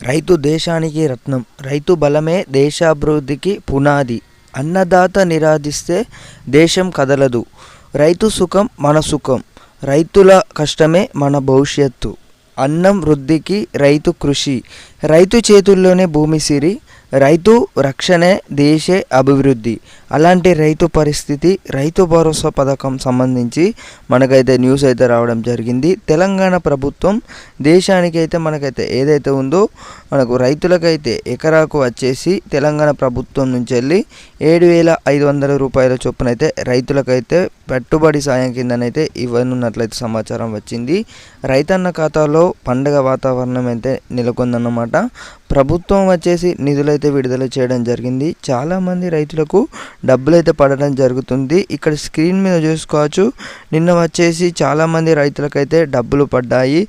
రైతు దేశానికి రత్నం. రైతు బలమే దేశాభివృద్ధికి పునాది. అన్నదాత నిరాధిస్తే దేశం కదలదు. రైతు సుఖం మన సుఖం. రైతుల కష్టమే మన భవిష్యత్తు. అన్నం వృద్ధికి రైతు కృషి. రైతు చేతుల్లోనే భూమి సిరి. రైతు రక్షణే దేశ అభివృద్ధి. అలాంటి రైతు పరిస్థితి రైతు భరోసా పథకం సంబంధించి మనకైతే న్యూస్ అయితే రావడం జరిగింది. తెలంగాణ ప్రభుత్వం దేశానికైతే మనకైతే ఏదైతే ఉందో మనకు రైతులకైతే ఎకరాకు వచ్చేసి తెలంగాణ ప్రభుత్వం నుంచి వెళ్ళి 7,500 రూపాయల చొప్పున అయితే రైతులకైతే పెట్టుబడి సాయం కిందనైతే ఇవ్వనున్నట్లయితే సమాచారం వచ్చింది. రైతన్న ఖాతాలో పండగ వాతావరణం అయితే నెలకొందన్నమాట. ప్రభుత్వం వచ్చేసి నిధులైతే విడుదల చేయడం జరిగింది. చాలామంది రైతులకు డబ్బులు అయితే పడడం జరుగుతుంది. ఇక్కడ స్క్రీన్ మీద చూసుకోవచ్చు. నిన్న వచ్చేసి చాలామంది రైతులకైతే డబ్బులు పడ్డాయి.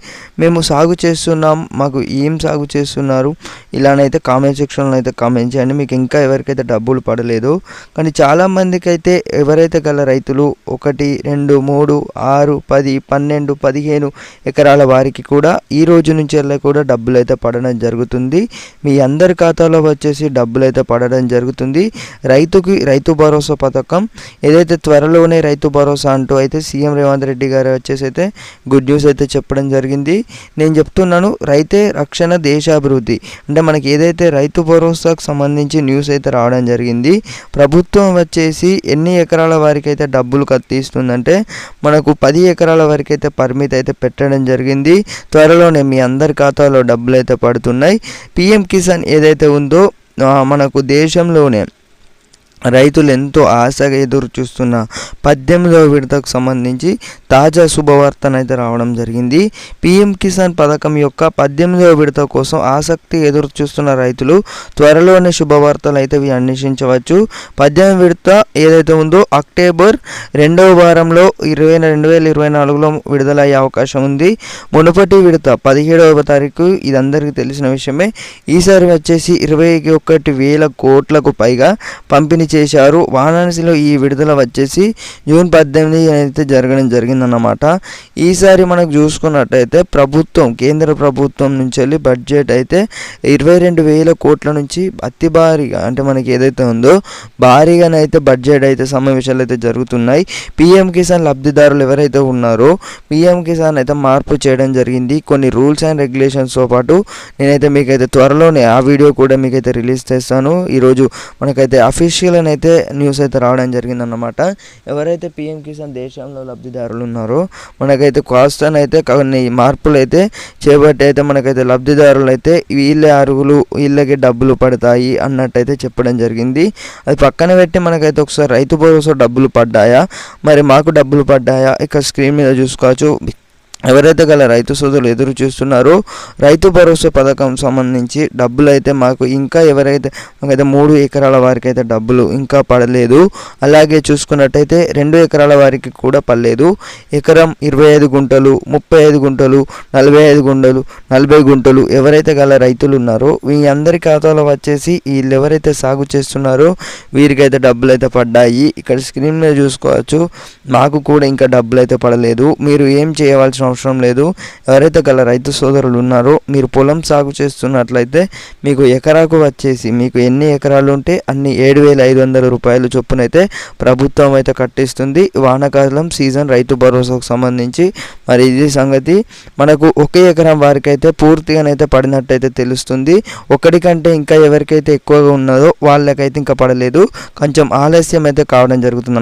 మేము సాగు చేస్తున్నాం, మాకు ఏం సాగు చేస్తున్నారు ఇలానైతే కామెంట్ సెక్షన్లో అయితే కామెంట్ చేయండి. మీకు ఇంకా ఎవరికైతే డబ్బులు పడలేదు కానీ చాలామందికి అయితే ఎవరైతే గల రైతులు 1, 2, 3, 6, 10, 12, 15 ఎకరాల వారికి కూడా ఈ రోజు నుంచి వెళ్ళి కూడా డబ్బులు అయితే పడడం జరుగుతుంది. మీ అందరి ఖాతాలో వచ్చేసి డబ్బులు అయితే పడడం జరుగుతుంది. రైతుకి రైతు భరోసా పథకం ఏదైతే త్వరలోనే రైతు భరోసా అంటూ అయితే సీఎం రేవంత్ రెడ్డి గారు వచ్చేసి అయితే గుడ్ న్యూస్ అయితే చెప్పడం జరిగింది. నేను చెప్తున్నాను రైతే రక్షణ దేశాభివృద్ధి అంటే మనకి ఏదైతే రైతు భరోసాకు సంబంధించి న్యూస్ అయితే రావడం జరిగింది. ప్రభుత్వం వచ్చేసి ఎన్ని ఎకరాల వారికి అయితే డబ్బులు కత్తిస్తుందంటే మనకు 10 ఎకరాల వరకు అయితే పరిమితి అయితే పెట్టడం జరిగింది. త్వరలోనే మీ అందరి ఖాతాలో డబ్బులు అయితే పడుతున్నాయి. పిఎం కిసాన్ ఏదైతే ఉందో మనకు దేశంలోనే రైతులు ఎంతో ఆశగా ఎదురు చూస్తున్న 18వ విడతకు సంబంధించి తాజా శుభవార్తను అయితే రావడం జరిగింది. పిఎం కిసాన్ పథకం యొక్క 18వ విడత కోసం ఆసక్తి ఎదురు చూస్తున్న రైతులు త్వరలోనే శుభవార్తలు అయితే అన్వేషించవచ్చు. 18వ విడత ఏదైతే ఉందో అక్టోబర్ 2వ వారంలో 2024లో విడుదలయ్యే అవకాశం ఉంది. మునుపటి విడత 17వ తారీఖు ఇది అందరికీ తెలిసిన విషయమే. ఈసారి వచ్చేసి 21,000 కోట్లకు పైగా పంపిణీ చేశారు. వారణాసిలో ఈ విడుదల వచ్చేసి జూన్ 18 అయితే జరగడం జరిగిందన్నమాట. ఈసారి మనకు చూసుకున్నట్టయితే ప్రభుత్వం కేంద్ర ప్రభుత్వం నుంచి వెళ్ళి బడ్జెట్ అయితే 22,000 కోట్ల నుంచి అతి భారీగా అంటే మనకి ఏదైతే ఉందో భారీగానైతే బడ్జెట్ అయితే సమావేశాలు అయితే జరుగుతున్నాయి. పిఎం కిసాన్ లబ్ధిదారులు ఎవరైతే ఉన్నారో పిఎం కిసాన్ అయితే మార్పు చేయడం జరిగింది. కొన్ని రూల్స్ అండ్ రెగ్యులేషన్స్తో పాటు నేనైతే మీకైతే త్వరలోనే ఆ వీడియో కూడా మీకైతే రిలీజ్ చేస్తాను. ఈరోజు మనకైతే అఫీషియల్ అయితే న్యూస్ అయితే రావడం జరిగిందన్నమాట. ఎవరైతే పిఎం కిసాన్ దేశంలో లబ్ధిదారులు ఉన్నారో మనకైతే కాస్తనైతే కొన్ని మార్పులు అయితే చేపట్టి అయితే మనకైతే లబ్ధిదారులు అయితే వీళ్ళే అర్హులు, వీళ్ళకి డబ్బులు పడతాయి అన్నట్టయితే చెప్పడం జరిగింది. అది పక్కన పెట్టి మనకైతే ఒకసారి రైతు భరోసా డబ్బులు పడ్డాయా, మరి మాకు డబ్బులు పడ్డాయా ఇక్కడ స్క్రీన్ మీద చూసుకోవచ్చు. ఎవరైతే గల రైతు సోదరులు ఎదురు చూస్తున్నారో రైతు భరోసా పథకం సంబంధించి డబ్బులు అయితే మాకు ఇంకా ఎవరైతే మాకైతే 3 ఎకరాల వారికి అయితే డబ్బులు ఇంకా పడలేదు. అలాగే చూసుకున్నట్టయితే 2 ఎకరాల వారికి కూడా పడలేదు. ఎకరం 25 గుంటలు, 35 గుంటలు, 45 గుంటలు, 40 గుంటలు ఎవరైతే గల రైతులు ఉన్నారో మీ అందరి ఖాతాలో వచ్చేసి వీళ్ళు ఎవరైతే సాగు చేస్తున్నారో వీరికైతే డబ్బులు అయితే పడ్డాయి. ఇక్కడ స్క్రీన్ మీద చూసుకోవచ్చు. మాకు కూడా ఇంకా డబ్బులు అయితే పడలేదు. మీరు ఏం చేయవలసిన అవసరం లేదు. ఎవరైతే గల రైతు సోదరులు ఉన్నారో మీరు పొలం సాగు చేస్తున్నట్లయితే మీకు ఎకరాకు వచ్చేసి మీకు ఎన్ని ఎకరాలు ఉంటే అన్ని 7,500 రూపాయలు చొప్పునైతే ప్రభుత్వం అయితే కట్టిస్తుంది. వానాకాలం సీజన్ రైతు భరోసాకు సంబంధించి మరి ఇది సంగతి. మనకు 1 ఎకరం వారికి అయితే పూర్తిగానైతే పడినట్టయితే తెలుస్తుంది. 1 కంటే ఇంకా ఎవరికైతే ఎక్కువగా ఉన్నదో వాళ్ళకైతే ఇంకా పడలేదు. కొంచెం ఆలస్యం అయితే కావడం జరుగుతుంది.